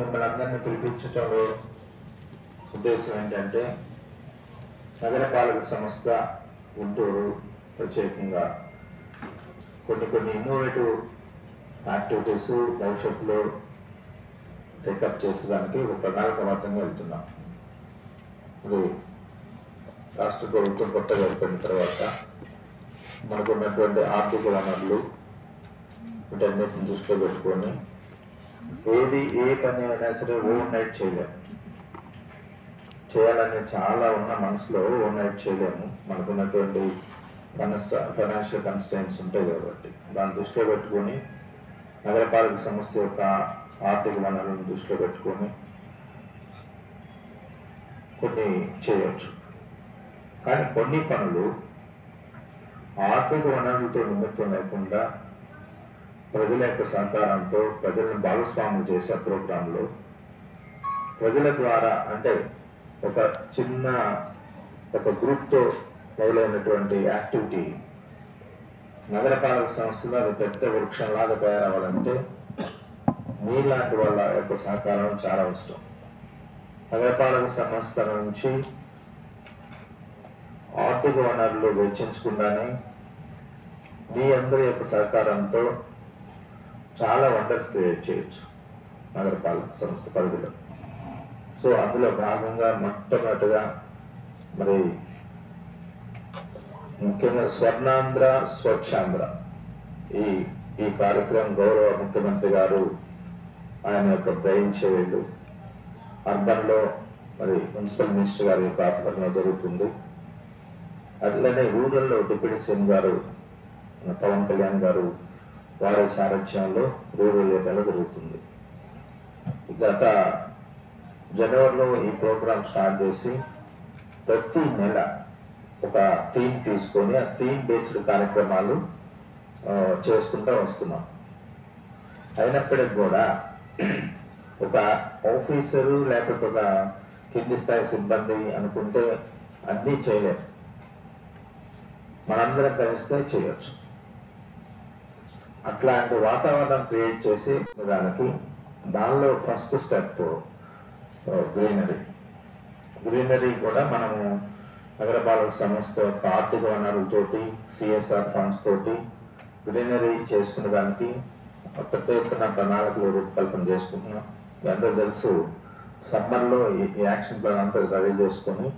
మిమ్మల్ని అందరినీ పిలిపించటంలో ఉద్దేశం ఏంటంటే నగరపాలక సంస్థ గుంటూరు ప్రత్యేకంగా కొన్ని ఇన్నోవేటివ్ యాక్టివిటీస్ భవిష్యత్తులో టేకప్ చేసేదానికి ఒక ప్రణాళికాబద్ధంగా వెళ్తున్నాం. మరి రాష్ట్ర ప్రభుత్వం కొత్తగా ఏర్పడిన తర్వాత మనకున్నటువంటి ఆర్థిక వనరులు వీటన్నిటిని దృష్టిలో పెట్టుకొని ఏ పని అయినా సరే ఓవర్ నైట్ చేయలేము. చేయాలని చాలా ఉన్న మనసులో ఓవర్ నైట్ చేయలేము. మనకున్నటువంటి ఫైనాన్షియల్ కన్స్టెంట్స్ ఉంటాయి కాబట్టి దాన్ని దృష్టిలో పెట్టుకొని నగరపాలక సంస్థ యొక్క ఆర్థిక వనరులను దృష్టిలో పెట్టుకొని కొన్ని చేయవచ్చు. కానీ కొన్ని పనులు ఆర్థిక వనరులతో నిమిత్తం లేకుండా ప్రజల యొక్క సహకారంతో ప్రజలను భాగస్వాములు చేసే ప్రోగ్రాంలో ప్రజల ద్వారా అంటే ఒక గ్రూప్తో మొదలైనటువంటి యాక్టివిటీ నగరపాలక సంస్థలో అది పెద్ద వృక్షంలాగా తయారవ్వాలంటే మీలాంటి వాళ్ళ యొక్క సహకారం చాలా అవసరం. నగరపాలక సంస్థ నుంచి ఆర్థిక వనరులు వెచ్చించకుండానే మీ అందరి యొక్క సహకారంతో చాలా వండర్స్ క్రియేట్ చేయొచ్చు నగరపాలక సంస్థ పరిధిలో. సో అందులో భాగంగా మొట్టమొదటిగా మరి ముఖ్యంగా స్వర్ణాంధ్ర స్వచ్ఛాంధ్ర ఈ కార్యక్రమం గౌరవ ముఖ్యమంత్రి గారు ఆయన యొక్క బ్రెయిన్ చైల్డ్ అర్బన్లో మరి మున్సిపల్ మినిస్టర్ గారి యొక్క ఆధ్వర్యంలో జరుగుతుంది. అట్లనే రూరల్లో డిప్యూటీ సీఎం గారు పవన్ కళ్యాణ్ గారు వారి సారథ్యంలో రూరల్ ఏరియాలో జరుగుతుంది. గత జనవరిలో ఈ ప్రోగ్రాం స్టార్ట్ చేసి ప్రతి నెల ఒక థీమ్ తీసుకొని ఆ థీమ్ బేస్డ్ కార్యక్రమాలు చేసుకుంటూ వస్తున్నాం. అయినప్పటికీ కూడా ఒక ఆఫీసరు లేకపోతే ఒక కింది స్థాయి సిబ్బంది అనుకుంటే అన్నీ చేయలేము. మనందరం కలిస్తే చేయొచ్చు. అట్లాంటి వాతావరణం క్రియేట్ చేసి దానిలో ఫస్ట్ స్టెప్ గ్రీనరీ కూడా మనము నగరపాలక సంస్థ యొక్క ఆర్థిక వనరులతోటి సిఎస్ఆర్ ఫండ్స్ తోటి గ్రీనరీ చేసుకునే దానికి పెద్ద ఎత్తున ప్రణాళికలు రూపకల్పన చేసుకుంటున్నాం. మీ అందరూ తెలుసు సమ్మర్లో ఈ యాక్షన్ ప్లాన్ అంతా రెడీ చేసుకొని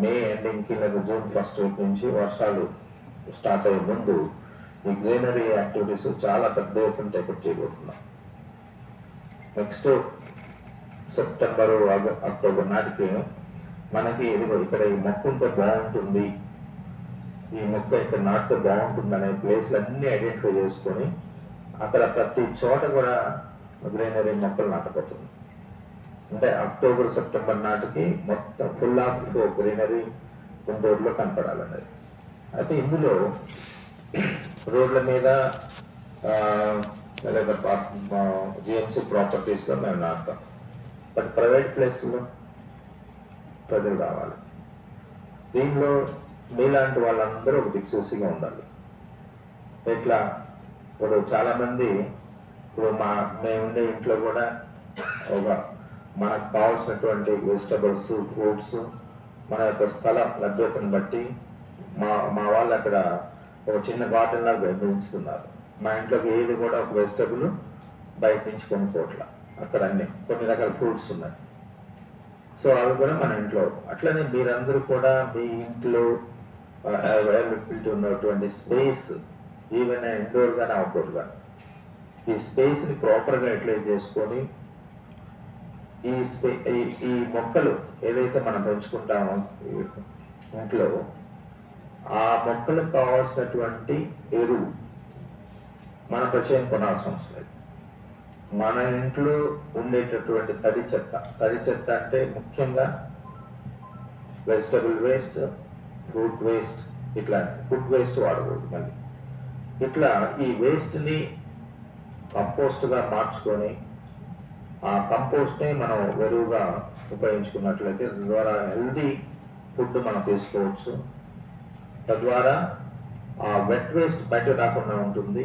మే ఎండింగ్కి లేదా జూన్ ఫస్ట్ వీక్ నుంచి వర్షాలు స్టార్ట్ అయ్యే ముందు ఈ గ్రీనరీ యాక్టివిటీస్ చాలా పెద్ద ఎత్తున టేకప్ చేయబోతున్నాం. నెక్స్ట్ సెప్టెంబర్ అక్టోబర్ నాటికి మనకి ఇక్కడ ఈ మొక్క ఉంటే బాగుంటుంది, ఈ మొక్క ఇక్కడ నాటితే బాగుంటుంది అనే ప్లేస్లు అన్నీ ఐడెంటిఫై చేసుకొని అక్కడ ప్రతి చోట కూడా గ్రీనరీ మొక్కలు నాటబోతుంది. అంటే అక్టోబర్ సెప్టెంబర్ నాటికి మొత్తం ఫుల్ ఆఫ్ గ్రీనరీ గుంటూరులో కనపడాలన్నది. అయితే ఇందులో రోడ్ల మీద లేదా జిఎంసీ ప్రాపర్టీస్లో మేము నాటుతాం. బట్ ప్రైవేట్ ప్లేస్లో ప్రజలు రావాలి. దీనిలో మీలాంటి వాళ్ళందరూ ఒక దిక్సూసిగా ఉండాలి. ఇట్లా ఇప్పుడు చాలామంది మేము ఉండే ఇంట్లో కూడా మనకు కావాల్సినటువంటి వెజిటబుల్స్ ఫ్రూట్స్ మన యొక్క స్థలం లభ్యతను బట్టి మా వాళ్ళు అక్కడ ఒక చిన్న గార్డెన్ లాగా పెంచుతున్నారు. మా ఇంట్లోకి ఏది కూడా ఒక వెజిటబుల్ బయట నుంచి కొనుక్కోవట్లా. అక్కడ కొన్ని రకాల ఫ్రూట్స్ ఉన్నాయి. సో అవి కూడా మన ఇంట్లో. అట్లనే మీరందరూ కూడా మీ ఇంట్లో అవైలబిలిటీ ఉన్నటువంటి స్పేస్ ఈవెన్ ఇండోర్ కానీ అవుట్డోర్ కానీ ఈ స్పేస్ని ప్రాపర్గా యూటిలైజ్ చేసుకొని ఈ మొక్కలు ఏదైతే మనం పెంచుకుంటామో ఇంట్లో ఆ మొక్కలకు కావాల్సినటువంటి ఎరువు మనం ప్రత్యేకం కొనాల్సిన అవసరం లేదు. మన ఇంట్లో ఉండేటటువంటి తడి చెత్త అంటే ముఖ్యంగా వెజిటబుల్ వేస్ట్, ఫ్రూట్ వేస్ట్, ఇట్లాంటి ఫుడ్ వేస్ట్ వాడకూడదు. మళ్ళీ ఇట్లా ఈ వేస్ట్ని కంపోస్ట్గా మార్చుకొని ఆ కంపోస్ట్ని మనం ఎరువుగా ఉపయోగించుకున్నట్లయితే తద్వారా హెల్దీ ఫుడ్ మనం తీసుకోవచ్చు. తద్వారా ఆ వెట్ వేస్ట్ బయట రాకుండా ఉంటుంది.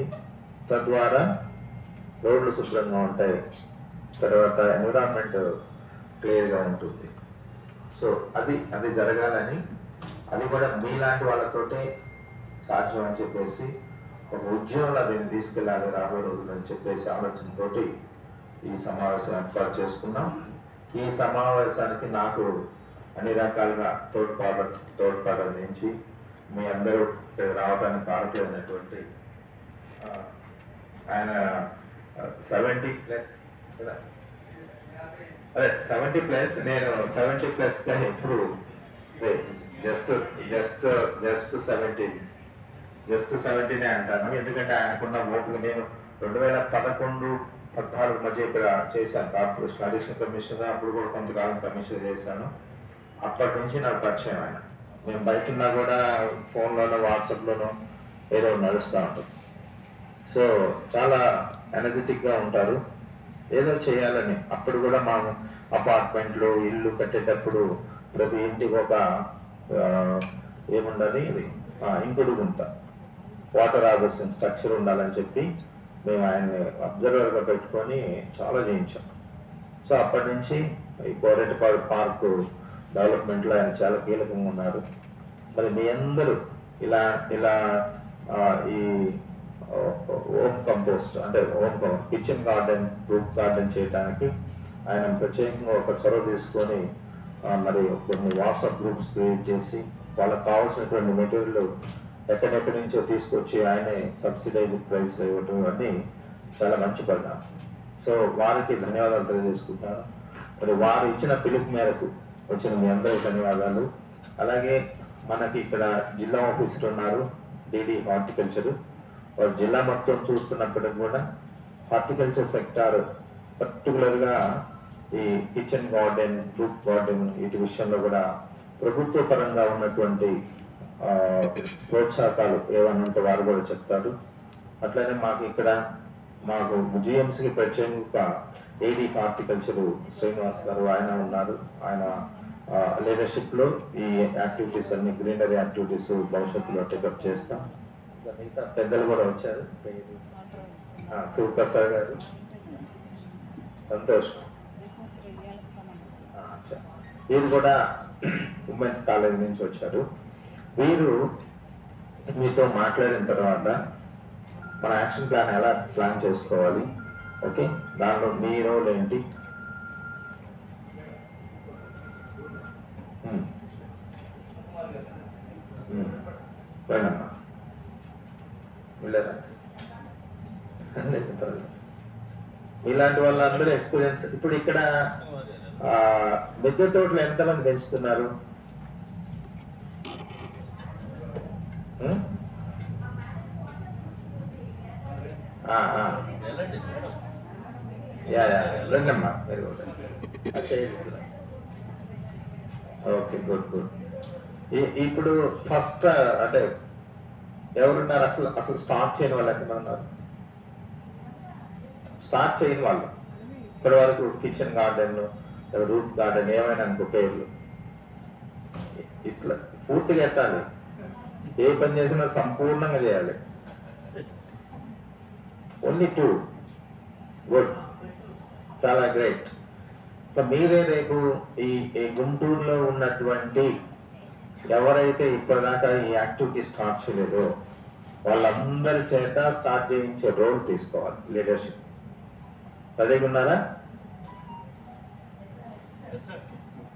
తద్వారా రోడ్లు శుభ్రంగా ఉంటాయి. తర్వాత ఎన్విరాన్మెంట్ క్లియర్గా ఉంటుంది. సో అది జరగాలని, అది కూడా మీలాంటి వాళ్ళతోటే సాధ్యం అని చెప్పేసి ఒక ఉద్యోగంలో దీన్ని తీసుకెళ్ళాలి రాబోయే రోజులు అని చెప్పేసి ఆలోచనతోటి ఈ సమావేశం ఏర్పాటు చేసుకున్నాం. ఈ సమావేశానికి నాకు అన్ని రకాలుగా తోడ్పాటు అందించి మీ అందరూ ఇక్కడ రావడానికి కారకులైనటువంటి ఆయన 70+, అదే 70+, నేను 70+ కానీ ఎప్పుడు జస్ట్ 70 అంటాను. ఎందుకంటే ఆయనకున్న ఓట్లు నేను 2011-14 మధ్య ఇక్కడ చేశాను కార్పొరేషన్ అడిషనల్ కమిషనర్, అప్పుడు కూడా కొంతకాలం కమిషనర్ చేశాను. అప్పటి నుంచి నాకు పరిచయం ఆయన. మేము బయట ఉన్నా కూడా ఫోన్లోనో వాట్సాప్లోనో ఏదో నడుస్తూ ఉంటాం. సో చాలా ఎనర్జెటిక్గా ఉంటారు, ఏదో చేయాలని. అప్పుడు కూడా మా అపార్ట్మెంట్లు ఇల్లు కట్టేటప్పుడు ప్రతి ఇంటికి ఒక ఏముండాలి, ఇది ఇంకుడు గుంట, వాటర్ హార్వెస్టింగ్ స్ట్రక్చర్ ఉండాలని చెప్పి మేము ఆయన్ని అబ్జర్వర్గా పెట్టుకొని చాలా చేయించాం. సో అప్పటి నుంచి ఈ కోరెటిపాడు పార్కు డెవలప్మెంట్లో ఆయన చాలా కీలకంగా ఉన్నారు. మరి మీ అందరూ ఇలా ఈ హోమ్ కంపోస్ట్ అంటే కిచెన్ గార్డెన్, రూఫ్ గార్డెన్ చేయడానికి ఆయన ప్రత్యేకంగా ఒక చొరవ తీసుకొని మరి కొన్ని వాట్సాప్ గ్రూప్స్ క్రియేట్ చేసి వాళ్ళకి కావాల్సినటువంటి మెటీరియల్ ఎక్కడెక్కడి నుంచో తీసుకొచ్చి ఆయనే సబ్సిడైజ్ ప్రైస్లో ఇవ్వటం ఇవన్నీ చాలా మంచి పరిణామం. సో వారికి ధన్యవాదాలు తెలియజేసుకుంటున్నాను. మరి వారు ఇచ్చిన పిలుపు మేరకు వచ్చిన మీ అందరికీ ధన్యవాదాలు. అలాగే మనకి ఇక్కడ జిల్లా ఆఫీసర్ ఉన్నారు, డిడి హార్టికల్చర్. వారు జిల్లా మొత్తం చూస్తున్నప్పటికి కూడా హార్టికల్చర్ సెక్టార్ పర్టికులర్గా ఈ కిచెన్ గార్డెన్, రూఫ్ గార్డెన్ వీటి విషయంలో కూడా ప్రభుత్వ పరంగా ఉన్నటువంటి ప్రోత్సాహకాలు ఏమన్నా ఉంటే వారు కూడా చెప్తారు. అట్లనే మాకు జిఎంసీకి ప్రత్యేకంగా ఏడీ హార్టికల్చర్ శ్రీనివాస్ గారు ఆయన ఉన్నారు. ఆయన లీడర్షిప్లో ఈ యాక్టివిటీస్ అన్ని గ్రీనరీ యాక్టివిటీస్ భవిష్యత్తులో టేకప్ చేస్తాం. మిగతా పెద్దలు కూడా వచ్చారు, శివప్రసాద్ గారు, సంతోష్, వీరు కూడా ఉమెన్స్ కాలేజ్ నుంచి వచ్చారు. వీరు మీతో మాట్లాడిన తర్వాత మన యాక్షన్ ప్లాన్ ఎలా ప్లాన్ చేసుకోవాలి, ఓకే, దానిలో మీ రోల్ ఏంటి, పోయినమ్మా వెళ్ళారా, ఇలాంటి వాళ్ళందరూ ఎక్స్పీరియన్స్. ఇప్పుడు ఇక్కడ మిద్దె తోటలు ఎంతమంది పెంచుతున్నారు? రండమ్మా మీరు. Okay, good. ఇప్పుడు ఫస్ట్ అంటే ఎవరున్నారు అసలు స్టార్ట్ చేయని వాళ్ళు ఎంతమంది ఉన్నారు? స్టార్ట్ చేయని వాళ్ళు ఇప్పటి వరకు కిచెన్ గార్డెన్, రూఫ్ గార్డెన్ ఏమైనా అనుకో పేర్లు, ఇట్లా పూర్తిగా ఎట్టాలి, ఏ పని చేసినా సంపూర్ణంగా చేయాలి. ఓన్లీ 2, గుడ్, చాలా గ్రేట్. మీరే రేపు ఈ గుంటూరులో ఉన్నటువంటి ఎవరైతే ఇప్పటిదాకా ఈ యాక్టివిటీ స్టార్ట్ చేయలేదో వాళ్ళందరి చేత స్టార్ట్ చేయించే రోల్ తీసుకోవాలి, లీడర్షిప్. రెడీగా ఉన్నారా?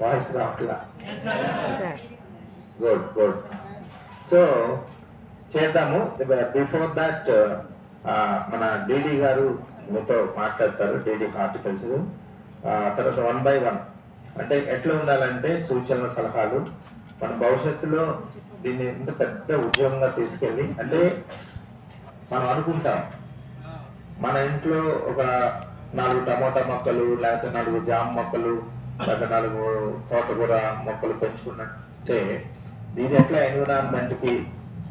వాయిస్ రావట్లా? గుడ్. సో చేద్దాము. బిఫోర్ దట్ మన డిడి గారు మీతో మాట్లాడతారు, డిడి హార్టికల్చర్. తర్వాత 1 by 1 అంటే ఎట్లా ఉండాలంటే సూచనల సలహాలు. మన భవిష్యత్తులో దీన్ని ఇంత పెద్ద ఉద్యోగంగా తీసుకెళ్ళి, అంటే మనం అనుకుంటాం మన ఇంట్లో ఒక 4 టమోటా మొక్కలు, లేకపోతే 4 జామ మొక్కలు, లేకపోతే 4 తోటకూర మొక్కలు పెంచుకున్నట్టే ఇది ఎట్లా ఎన్విరాన్మెంట్ కి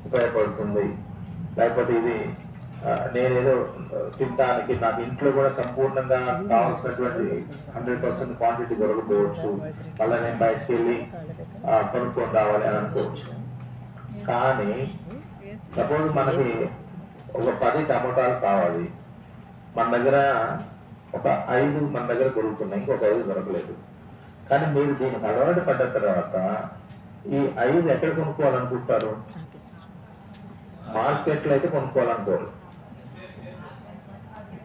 ఉపయోగపడుతుంది, లేకపోతే ఇది నేనేదో తినడానికి నాకు ఇంట్లో కూడా సంపూర్ణంగా కావాల్సినటువంటి 100% క్వాంటిటీ దొరకపోవచ్చు, మళ్ళీ నేను బయటకు వెళ్ళి కొనుక్కొని రావాలి అని అనుకోవచ్చు. కానీ సపోజ్ మనకి ఒక 10 టమోటాలు కావాలి, మన దగ్గర ఒక 5 మన దగ్గర దొరుకుతున్నాయి, ఇంకొక 5 దొరకలేదు. కానీ మీరు దీనికి అలవాటు పడ్డ తర్వాత ఈ 5 ఎక్కడ కొనుక్కోవాలనుకుంటారు? మార్కెట్లో అయితే కొనుక్కోవాలనుకోరు.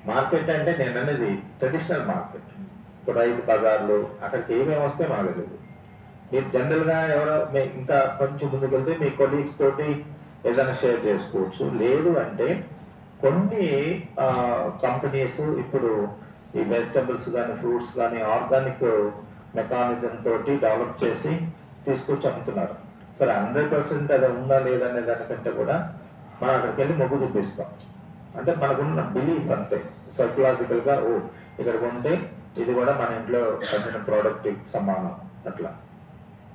మార్కెట్ అంటే నేను అనేది ట్రెడిషనల్ మార్కెట్. ఇప్పుడు రైతు బజార్లు అక్కడికి ఏమేమి వస్తే మనకు తెలియదు. మీరు జనరల్గా ఎవరో ఇంకా కొంచెం ముందుకు వెళ్తే మీ కొలీగ్స్ తోటి ఏదైనా షేర్ చేసుకోవచ్చు. లేదు అంటే కొన్ని కంపెనీస్ ఇప్పుడు ఈ వెజిటబుల్స్ కానీ ఫ్రూట్స్ కానీ ఆర్గానిక్ మెకానిజం తోటి డెవలప్ చేసి తీసుకొచ్చి అమ్ముతున్నారు. సరే 100% అది ఉందా లేదనే దానికంటే కూడా మనం అక్కడికి వెళ్ళి మొగ్గు చూపిస్తాం. అంటే మనకున్న బిలీఫ్ అంతే, సైకలాజికల్ గా ఇక్కడ కొంటే ఇది కూడా మన ఇంట్లో పండిన ప్రోడక్ట్ సమానం అట్లా.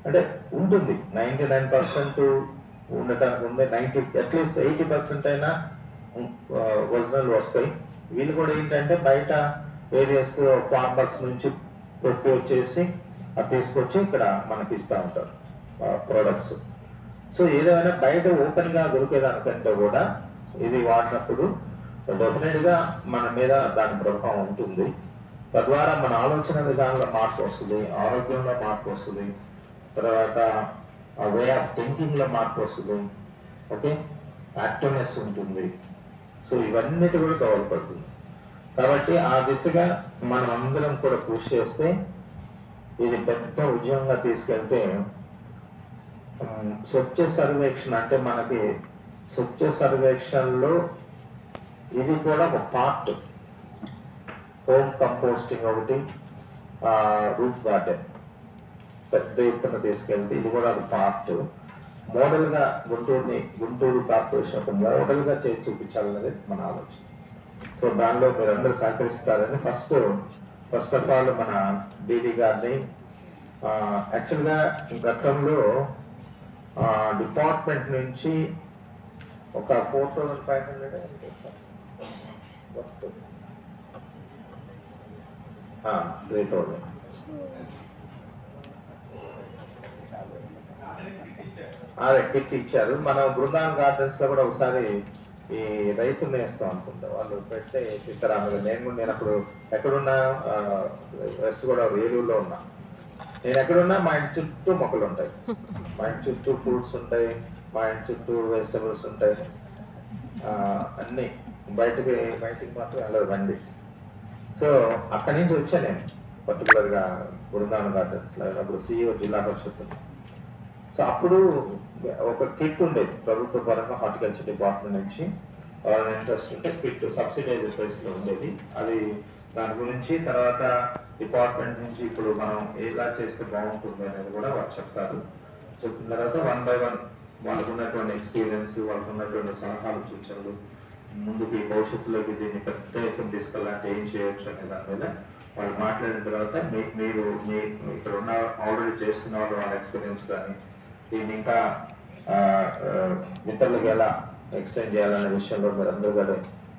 అంటే ఉంటుంది 99% ఉండటానికి ఉంది, అట్లీస్ట్ 80% అయినా ఒరిజినల్ వస్తాయి. వీళ్ళు కూడా ఏంటంటే బయట వేరియస్ ఫార్మర్స్ నుంచి ప్రొక్యూర్ చేసి అది తీసుకొచ్చి ఇక్కడ మనకి ఇస్తూ ఉంటారు ప్రోడక్ట్స్. సో ఏదైనా బయట ఓపెన్ గా దొరికేదానికంటే కూడా ఇది వాడినప్పుడు డెఫినెట్ గా మన మీద దాని ప్రభావం ఉంటుంది. తద్వారా మన ఆలోచన విధానంలో మార్పు వస్తుంది, ఆరోగ్యంలో మార్పు వస్తుంది, తర్వాత వే ఆఫ్ థింకింగ్ లో మార్పు వస్తుంది, ఓకే, యాక్టివ్నెస్ ఉంటుంది. సో ఇవన్నిటి కూడా దోహదపడుతుంది. కాబట్టి ఆ దిశగా మనం అందరం కూడా కృషి చేస్తే ఇది పెద్ద ఉద్యమంగా తీసుకెళ్తే స్వచ్ఛ సర్వేక్షణ అంటే మనకి స్వచ్ఛ సర్వేక్షణలో ఇది కూడా ఒక పార్ట్. హోమ్ కంపోస్టింగ్ ఒకటి, రూట్ గార్డెన్ పెద్ద ఎత్తున తీసుకెళ్తే ఇది కూడా ఒక పార్ట్. మోడల్ గా గుంటూరు కార్పొరేషన్ ఒక మోడల్ గా చేసి చూపించాలనేది మన ఆలోచన. సో దానిలో మీరందరూ సహకరిస్తారని ఫస్ట్ ఆఫ్ ఆల్ మన డీడీ గారిని యాక్చువల్గా గతంలో డిపార్ట్మెంట్ నుంచి ఒక 4,500 3,000 అదే కిట్ ఇచ్చారు. మన బృందావన్ గార్డెన్స్ లో కూడా ఒకసారి ఈ రైతు నేస్తాం అనుకుంటా వాళ్ళు పెడితే సీతారామయ్య నేను అప్పుడు ఎక్కడున్నా వెస్ట్ గోదావరి ఏలూరులో ఉన్నా. నేను ఎక్కడున్నా మా ఇంటి చుట్టూ మొక్కలు ఉంటాయి, మా ఇంటి చుట్టూ ఫ్రూట్స్ ఉంటాయి, మా ఇంటి చుట్టూ వెజిటబుల్స్ ఉంటాయి. అన్ని బయటికి మాత్రం వెళ్ళదు బండి. సో అక్కడి నుంచి వచ్చా నేను పర్టికులర్ గా బృందావన్ గార్డెన్స్ లో అప్పుడు CEO జిల్లా పరిషత్. సో అప్పుడు ఒక కిట్ ఉండేది ప్రభుత్వ పరంగా హార్టికల్చర్ డిపార్ట్మెంట్ నుంచి, ఎవరైనా ఇంట్రెస్ట్ ఉంటే కిట్ సబ్సిడైజ్డ్ ప్రైస్ లో ఉండేది. అది దాని గురించి తర్వాత డిపార్ట్మెంట్ నుంచి ఇప్పుడు మనం ఎలా చేస్తే బాగుంటుంది అనేది కూడా వాళ్ళు చెప్తారు. చెప్పిన తర్వాత 1 by 1 వాళ్ళకు ఉన్నటువంటి ఎక్స్పీరియన్స్, వాళ్ళకు ఉన్నటువంటి సలహాలు సూచనలు, ముందుకి భవిష్యత్తులోకి దీన్ని పెద్ద ఎత్తున తీసుకెళ్ళాలంటే ఏం చేయొచ్చు అనే దాని మీద వాళ్ళు మాట్లాడిన తర్వాత మీరు ఇక్కడ ఉన్న ఆల్రెడీ చేస్తున్న వాళ్ళ ఎక్స్పీరియన్స్ కానీ దీన్ని ఇంకా ఇతరులకు ఎలా ఎక్స్టెండ్ చేయాలనే విషయంలో మీరు అందరూ కూడా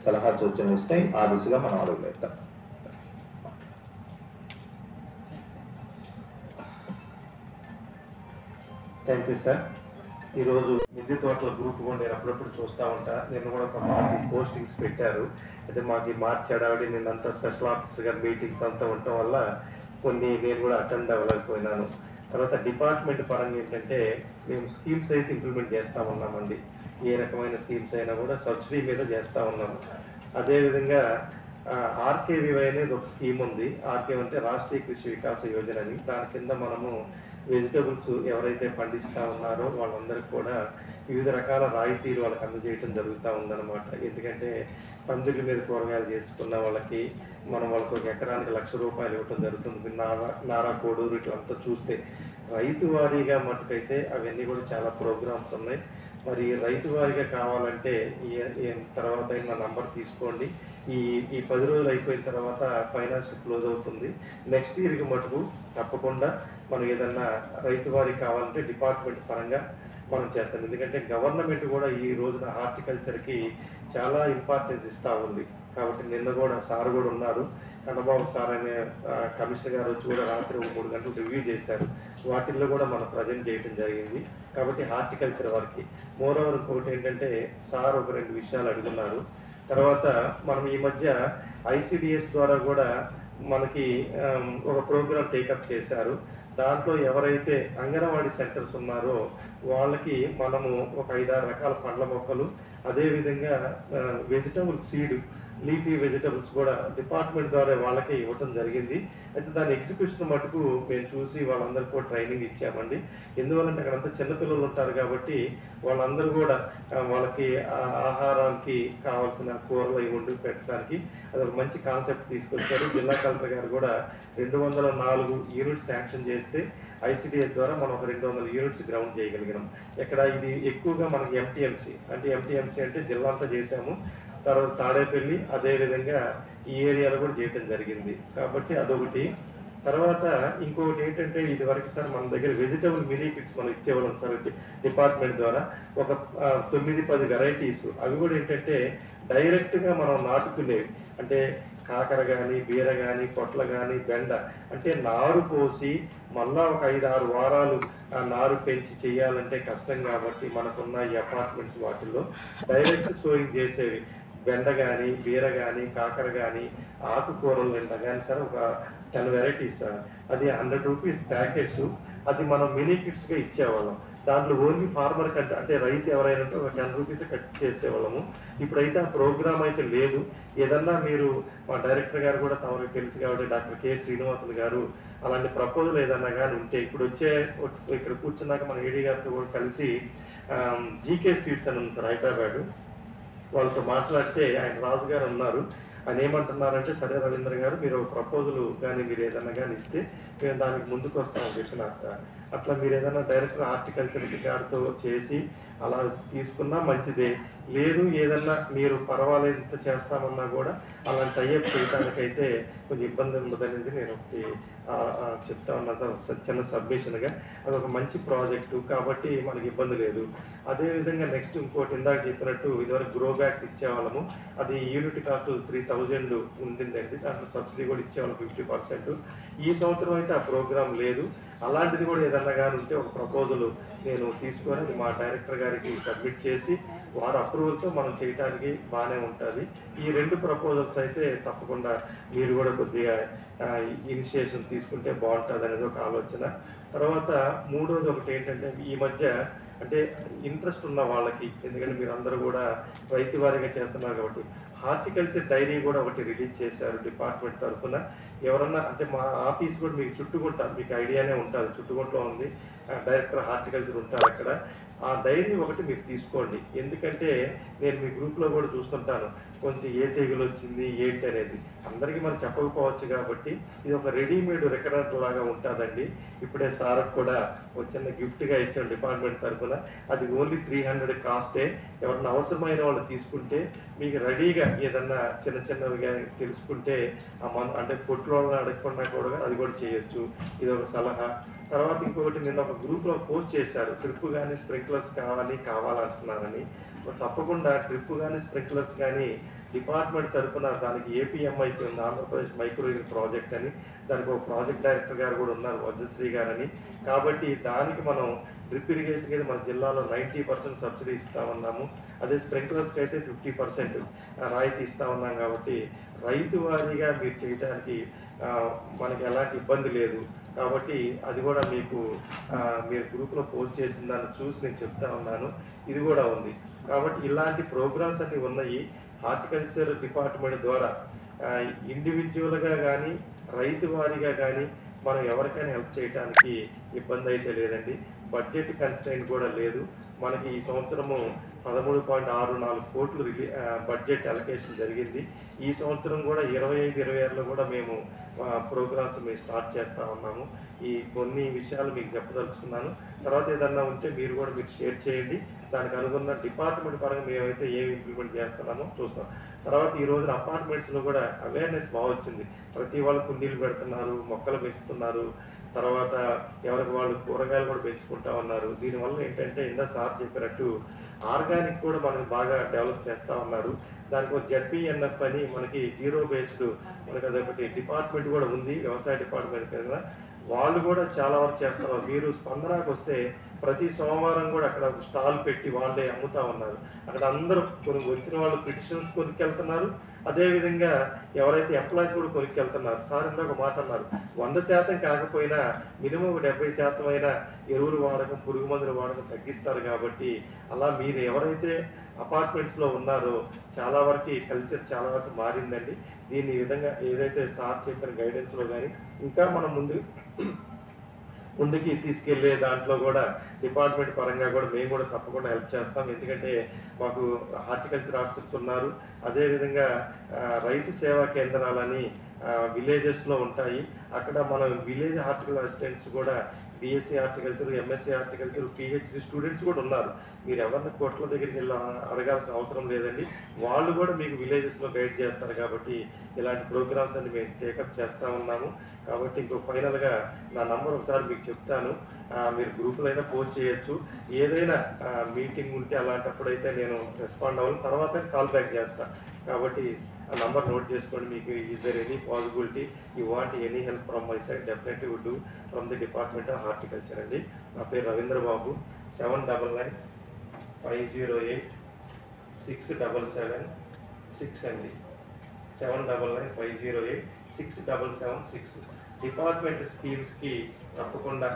సలహా సూచనలు ఇస్తే ఆ దిశగా మనం అడుగులు వేస్తాం. Thank you sir. ఈరోజు మిద్దె తోటల గ్రూప్ కూడా నేను అప్పుడప్పుడు చూస్తూ ఉంటా. నేను కూడా కొంతమంది పోస్టింగ్స్ పెట్టారు. అయితే మాకు మార్చి హడావిడి నిన్నంతా స్పెషల్ ఆఫీసర్ గారి మీటింగ్స్ అంతా ఉండటం వల్ల కొన్ని నేను కూడా అటెండ్ అవ్వలేకపోయినాను. తర్వాత డిపార్ట్మెంట్ పరంగా ఏంటంటే మేము స్కీమ్స్ అయితే ఇంప్లిమెంట్ చేస్తూ ఉన్నామండి. ఏ రకమైన స్కీమ్స్ అయినా కూడా సబ్సిడీ మీద చేస్తూ ఉన్నాము. అదేవిధంగా RKVY అనేది ఒక స్కీమ్ ఉంది. RKV అంటే రాష్ట్రీయ కృషి వికాస యోజన అని. దాని కింద మనము వెజిటబుల్స్ ఎవరైతే పండిస్తూ ఉన్నారో వాళ్ళందరికీ కూడా వివిధ రకాల రాయితీలు వాళ్ళకి అందజేయడం జరుగుతూ ఉందన్నమాట. ఎందుకంటే పందిళ్ళ మీద కూరగాయలు చేసుకున్న వాళ్ళకి మనం వాళ్ళకి ఒక ఎకరానికి ₹1,00,000 ఇవ్వటం జరుగుతుంది. నారా కోడూరు ఇట్లంతా చూస్తే రైతు వారీగా మటుకైతే అవన్నీ కూడా చాలా ప్రోగ్రామ్స్ ఉన్నాయి. మరి రైతు వారీగా కావాలంటే తర్వాత నా నంబర్ తీసుకోండి. ఈ 10 రోజులు అయిపోయిన తర్వాత ఫైనాన్స్ క్లోజ్ అవుతుంది. నెక్స్ట్ ఇయర్కి మటుకు తప్పకుండా మనం ఏదన్నా రైతు వారికి కావాలంటే డిపార్ట్మెంట్ పరంగా మనం చేస్తాం. ఎందుకంటే గవర్నమెంట్ కూడా ఈ రోజున హార్టికల్చర్కి చాలా ఇంపార్టెన్స్ ఇస్తూ ఉంది. కాబట్టి నిన్న కూడా సార్ కూడా ఉన్నారు, కన్నబాబు సార్ అనే కమిషనర్ గారు వచ్చి కూడా రాత్రి 3 గంటలు రివ్యూ చేశారు. వాటిల్లో కూడా మనం ప్రజెంట్ చేయడం జరిగింది. కాబట్టి హార్టికల్చర్ వారికి మోరోవర్ ఇంకొకటి ఏంటంటే సార్ ఒక 2 విషయాలు అడుగున్నారు. తర్వాత మనం ఈ మధ్య ఐసిడిఎస్ ద్వారా కూడా మనకి ఒక ప్రోగ్రామ్ టేకప్ చేశారు. దాంట్లో ఎవరైతే అంగన్వాడీ సెంటర్స్ ఉన్నారో వాళ్ళకి మనము ఒక 5-6 రకాల పండ్ల మొక్కలు, అదేవిధంగా వెజిటబుల్ సీడ్, లీఫీ వెజిటబుల్స్ కూడా డిపార్ట్మెంట్ ద్వారా వాళ్ళకి ఇవ్వటం జరిగింది. అయితే దాని ఎగ్జిక్యూషన్ మటుకు మేము చూసి వాళ్ళందరికీ కూడా ట్రైనింగ్ ఇచ్చామండి. ఎందువల్లంటే అక్కడంతా చిన్నపిల్లలు ఉంటారు కాబట్టి వాళ్ళందరూ కూడా వాళ్ళకి ఆహారానికి కావాల్సిన కూరలు ఇవి వండి పెట్టడానికి అదొక మంచి కాన్సెప్ట్ తీసుకొచ్చారు. జిల్లా కలెక్టర్ గారు కూడా 204 యూనిట్స్ శాంక్షన్ చేస్తే ఐసిడిఎస్ ద్వారా మనం ఒక 200 యూనిట్స్ గ్రౌండ్ చేయగలిగినాం. ఇక్కడ ఇది ఎక్కువగా మనకి ఎంటీఎంసీ అంటే జిల్లా అంతా చేశాము. తర్వాత తాడేపల్లి, అదేవిధంగా ఈ ఏరియాలో కూడా చేయటం జరిగింది. కాబట్టి అదొకటి. తర్వాత ఇంకొకటి ఏంటంటే ఇది వరకు సార్ మన దగ్గర వెజిటబుల్ మినీ కిట్స్ మనం ఇచ్చేవాళ్ళం సార్ డిపార్ట్మెంట్ ద్వారా ఒక 9-10 వెరైటీస్. అవి కూడా ఏంటంటే డైరెక్ట్గా మనం నాటుకునేవి, అంటే కాకర కానీ, బీర కానీ, పొట్ల కానీ, బెండ, అంటే నారు పోసి మళ్ళా ఒక 5-6 వారాలు ఆ నారు పెంచి చేయాలంటే కష్టం కాబట్టి మనకున్న ఈ అపార్ట్మెంట్స్ వాటిల్లో డైరెక్ట్ సోయింగ్ చేసేవి. బెండ కానీ, బీర కానీ, కాకర కానీ, ఆకుకూరలు నిండా కానీ సార్ ఒక 10 వెరైటీస్ సార్. అది 100 రూపీస్ ప్యాకెట్స్. అది మనం మినీ కిట్స్గా ఇచ్చేవాళ్ళం. దాంట్లో ఓన్లీ ఫార్మర్ కంటే అంటే రైతు ఎవరైనా ఒక 10 రూపీస్ కట్ చేసేవాళ్ళము. ఇప్పుడైతే ఆ ప్రోగ్రామ్ అయితే లేదు. ఏదన్నా మీరు మా డైరెక్టర్ గారు కూడా తమకు తెలుసు కాబట్టి డాక్టర్ కె శ్రీనివాసులు గారు అలాంటి ప్రపోజల్ ఏదన్నా కానీ ఉంటే ఇక్కడ కూర్చున్నాక మన ఏడీ గారితో కూడా కలిసి జీకే సీడ్స్ అని ఉంది సార్ హైదరాబాద్, వాళ్ళతో మాట్లాడితే ఆయన రాజు గారు ఉన్నారు. ఆయన ఏమంటున్నారంటే సరే రవీంద్ర గారు మీరు ఒక ప్రపోజల్ కానీ మీరు ఏదన్నా కానీ ఇస్తే మేము దానికి ముందుకు వస్తామని చెప్పినారు సార్. అట్లా మీరు ఏదైనా డైరెక్టర్ హార్టికల్చర్ గారితో చేసి అలా తీసుకున్నా మంచిదే. లేదు ఏదన్నా మీరు పర్వాలేదు ఇంత చేస్తామన్నా కూడా అలాంటి టైఅప్ చేయడానికైతే కొంచెం ఇబ్బంది ఉండదనేది నేను ఒకటి చెప్తా ఉన్నాను చిన్న సబ్మిషన్గా. అదొక మంచి ప్రాజెక్టు కాబట్టి మనకి ఇబ్బంది లేదు. అదేవిధంగా నెక్స్ట్ ఇంకోటి ఇందాక చెప్పినట్టు ఇదివరకు గ్రో బ్యాగ్స్ ఇచ్చేవాళ్ళము. అది యూనిట్ కాస్ట్ 3000 ఉండిందండి. దాంట్లో సబ్సిడీ కూడా ఇచ్చేవాళ్ళం 50%. ఈ సంవత్సరం అయితే ఆ ప్రోగ్రామ్ లేదు. అలాంటిది కూడా ఏదన్నా కానీ ఉంటే ఒక ప్రపోజల్ నేను తీసుకొని మా డైరెక్టర్ గారికి సబ్మిట్ చేసి వారి అప్రూవల్తో మనం చేయడానికి బాగానే ఉంటుంది. ఈ 2 ప్రపోజల్స్ అయితే తప్పకుండా మీరు కూడా కొద్దిగా ఇనిషియేషన్ తీసుకుంటే బాగుంటుంది అనేది ఒక ఆలోచన. తర్వాత మూడోది ఒకటి ఏంటంటే ఈ మధ్య అంటే ఇంట్రెస్ట్ ఉన్న వాళ్ళకి, ఎందుకంటే మీరు అందరూ కూడా రైతు వారీగా చేస్తున్నారు కాబట్టి హార్టికల్చర్ డైరీ కూడా ఒకటి రిలీజ్ చేశారు డిపార్ట్మెంట్ తరఫున. ఎవరన్నా అంటే మా ఆఫీస్ కూడా మీకు చుట్టుకుంటా మీకు ఐడియానే ఉంటుంది, చుట్టుకుంటూ ఉంది, డైరెక్టర్ హార్టికల్చర్ ఉంటారు అక్కడ. ఆ డైరీ ఒకటి మీరు తీసుకోండి. ఎందుకంటే నేను మీ గ్రూప్లో కూడా చూస్తుంటాను కొంచెం ఏ తెగులు వచ్చింది ఏంటి అనేది అందరికీ మనం చెప్పకపోవచ్చు కాబట్టి ఇది ఒక రెడీమేడ్ రికరెంట్ లాగా ఉంటుందండి. ఇప్పుడే సార్కి కూడా ఒక చిన్న గిఫ్ట్గా ఇచ్చాం డిపార్ట్మెంట్ తరఫున. అది ఓన్లీ 300 కాస్టే. ఎవరన్నా అవసరమైన వాళ్ళు తీసుకుంటే మీకు రెడీగా ఏదన్నా చిన్నవిగా తెలుసుకుంటే అంటే పొట్టులో అడగకుండా కూడా అది కూడా చేయొచ్చు. ఇది ఒక సలహా. తర్వాత ఇంకొకటి నిన్న ఒక గ్రూప్లో పోస్ట్ చేశారు, డ్రిప్ కానీ స్ప్రింక్లర్స్ కావాలంటున్నారని. తప్పకుండా డ్రిప్ కానీ స్ప్రింక్లర్స్ కానీ డిపార్ట్మెంట్ తరఫున దానికి ఏపీఎంఐకి ఉంది, ఆంధ్రప్రదేశ్ మైక్రో ప్రాజెక్ట్ అని. దానికి ఒక ప్రాజెక్ట్ డైరెక్టర్ గారు కూడా ఉన్నారు, వజ్రశ్రీ గారని. కాబట్టి దానికి మనం డ్రిప్ ఇరిగేషన్ అయితే మన జిల్లాలో 90% సబ్సిడీ ఇస్తామన్నాము. అదే స్ప్రింక్లర్స్కి అయితే 50% రాయితీ ఇస్తామన్నాం. కాబట్టి రైతు వారీగా మీరు చేయడానికి మనకి ఎలాంటి ఇబ్బంది లేదు. కాబట్టి అది కూడా మీకు మీరు గ్రూప్లో పోస్ట్ చేసిన దాన్ని చూసి నేను చెప్తా ఉన్నాను. ఇది కూడా ఉంది. కాబట్టి ఇలాంటి ప్రోగ్రామ్స్ అన్ని ఉన్నాయి. హార్టికల్చర్ డిపార్ట్మెంట్ ద్వారా ఇండివిజువల్గా కానీ రైతు వారీగా కానీ మనం ఎవరికైనా హెల్ప్ చేయడానికి ఇబ్బంది అయితే లేదండి. బడ్జెట్ కన్స్ట్రైంట్ కూడా లేదు. మనకి ఈ సంవత్సరము 13.64 కోట్లు బడ్జెట్ అలొకేషన్ జరిగింది. ఈ సంవత్సరం కూడా 25-26లో కూడా మేము ప్రోగ్రామ్స్ మేము స్టార్ట్ చేస్తా ఉన్నాము. ఈ కొన్ని విషయాలు మీకు చెప్పదలుచుకున్నాను. తర్వాత ఏదన్నా ఉంటే మీరు షేర్ చేయండి. దానికి అనుగుణ డిపార్ట్మెంట్ పరంగా మేమైతే ఏమి ఇంప్లిమెంట్ చేస్తున్నామో చూస్తాం. తర్వాత ఈ రోజున అపార్ట్మెంట్స్లో కూడా అవేర్నెస్ బాగా వచ్చింది. ప్రతి వాళ్ళు కుండీలు పెడుతున్నారు, మొక్కలు పెంచుతున్నారు. తర్వాత ఎవరికి వాళ్ళు కూరగాయలు కూడా పెంచుకుంటా ఉన్నారు. దీనివల్ల ఏంటంటే ఇందా సార్ చెప్పినట్టు ఆర్గానిక్ కూడా మనకి బాగా డెవలప్ చేస్తూ ఉన్నారు. దానికి ఒక జెడ్పీఎన్ఎఫ్ అని మనకి జీరో బేస్డ్ మనకి అదొకటి డిపార్ట్మెంట్ కూడా ఉంది, వ్యవసాయ డిపార్ట్మెంట్ కదా. వాళ్ళు కూడా చాలా వరకు చేస్తున్నారు. మీరు స్పందనకు వస్తే ప్రతి సోమవారం కూడా అక్కడ ఒక స్టాల్ పెట్టి వాళ్ళే అమ్ముతా ఉన్నారు. అక్కడ అందరూ వచ్చిన వాళ్ళు పిటిషన్స్ కొనుక్కెళ్తున్నారు. అదేవిధంగా ఎవరైతే ఎంప్లాయీస్ కూడా కొనుక్కెళ్తున్నారు. సార్ ఇందాక మాట అన్నారు, 100% కాకపోయినా మినిమం 70% అయినా ఎరువులు వాడకం, పురుగు మందుల వాడకం తగ్గిస్తారు. కాబట్టి అలా మీరు ఎవరైతే అపార్ట్మెంట్స్లో ఉన్నారో చాలా వరకు ఈ కల్చర్ చాలా వరకు మారిందండి. దీన్ని ఈ విధంగా ఏదైతే సార్ చెప్పిన గైడెన్స్లో కానీ ఇంకా మనం ముందుకి తీసుకెళ్లే దాంట్లో కూడా డిపార్ట్మెంట్ పరంగా కూడా మేము కూడా తప్పకుండా హెల్ప్ చేస్తాం. ఎందుకంటే మాకు హార్టికల్చర్ ఆఫీసర్స్ ఉన్నారు. అదేవిధంగా రైతు సేవా కేంద్రాలని విలేజెస్లో ఉంటాయి. అక్కడ మన విలేజ్ హార్టికల్ అసిస్టెంట్స్ కూడా BSc horticulture, MSc horticulture, PhD students కూడా ఉన్నారు. మీరు ఎవరిని కోట్ల దగ్గరికి వెళ్ళి అడగాల్సిన అవసరం లేదండి. వాళ్ళు కూడా మీకు విలేజెస్లో గైడ్ చేస్తారు. కాబట్టి ఇలాంటి ప్రోగ్రామ్స్ అన్ని మేము టేకప్ చేస్తూ ఉన్నాము. కాబట్టి ఇంకో ఫైనల్గా నా నంబర్ ఒకసారి మీకు చెప్తాను. మీరు గ్రూపులో అయినా పోస్ట్ చేయొచ్చు. ఏదైనా మీటింగ్ ఉంటే అలాంటప్పుడైతే నేను రెస్పాండ్ అవ్వాలి, తర్వాత కాల్ బ్యాక్ చేస్తాను. కాబట్టి ఆ నంబర్ నోట్ చేసుకోండి. మీకు is there any possibility you want any help from my side, definitely would do from the department of horticulture అండి. నా పేరు రవీంద్ర బాబు. 7995086776 అండి. 7995086776. డిపార్ట్మెంట్ స్కీమ్స్కి తప్పకుండా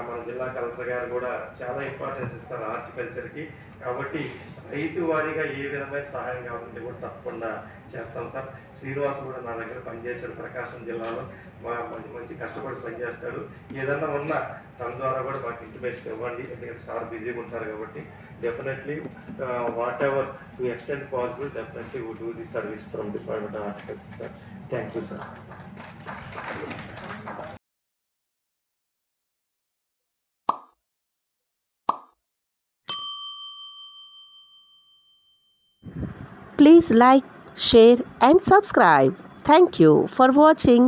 మన జిల్లా కలెక్టర్ గారు కూడా చాలా ఇంపార్టెన్స్ ఇస్తారు హార్టికల్చర్కి. కాబట్టి రైతు వారీగా ఏ విధమైన సహాయం కావాలంటే కూడా తప్పకుండా చేస్తాం సార్. శ్రీనివాస్ కూడా నా దగ్గర పనిచేశాడు ప్రకాశం జిల్లాలో. మంచి కష్టపడి పనిచేస్తాడు. ఏదన్నా ఉన్నా తన ద్వారా కూడా మాకు ఇంటిమేషన్ ఇవ్వండి. ఎందుకంటే సార్ బిజీగా ఉంటారు. కాబట్టి definitely whatever to extend possible, definitely would do the service from department of horticulture sir. Thank you sir. Please like, share and subscribe. Thank you for watching.